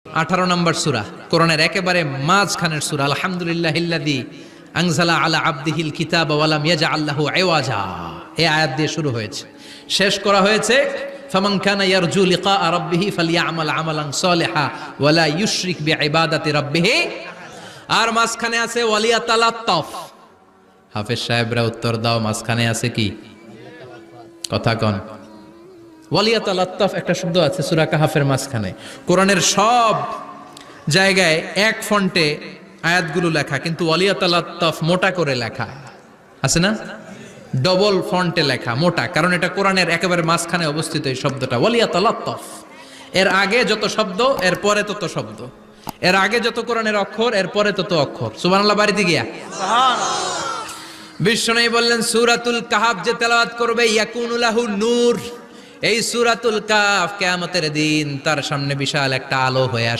18 নম্বর সূরা, কোরআনের একেবারে মাঝখানের সূরা। আলহামদুলিল্লাহিল্লাযী আনজালা আলা আবদিহিল কিতাবা ওয়া লাম ইয়াজআল লাহু ইওয়াজা। এই আয়াত দিয়ে শুরু হয়েছে, শেষ করা হয়েছে ফামান কানা ইয়ারজু লিকা রাব্বিহি ফালইয়ামাল আমালান সালিহা ওয়া লা ইউশরিক বিইবাদাতি রাব্বিহি। আর মাঝখানে আছে ওয়ালিয়াতালাত্তাফ। হাফেজ সাহেবরা উত্তর দাও, মাঝখানে আছে কি? কথা কন। ওয়ালিয়াতালাত্তাফ একটা শব্দ আছে সূরা কাহাফের মাঝখানে। কোরআনের সব জায়গায় এক ফন্টে আয়াতগুলো লেখা, কিন্তু ওয়ালিয়াতালাত্তাফ মোটা করে লেখা আছে না, ডবল ফন্টে লেখা, মোটা, কারণ এটা কোরআনের একেবারে মাঝখানে অবস্থিত এই শব্দটা ওয়ালিয়াতালাত্তাফ। এর আগে যত শব্দ এর পরে তত শব্দ, এর আগে যত কোরআনের অক্ষর এর পরে তত অক্ষর। সুবহানাল্লাহ বাড়িতে গিয়া বিশ্বনবী বললেন সূরাতুল কাহাফ যে তেলাওয়াত করবে ইয়াকুনু লাহু নূর। এই সূরাতুল কাহাফ কিয়ামতের দিন তার সামনে বিশাল একটা আলো হয়ে আসবে।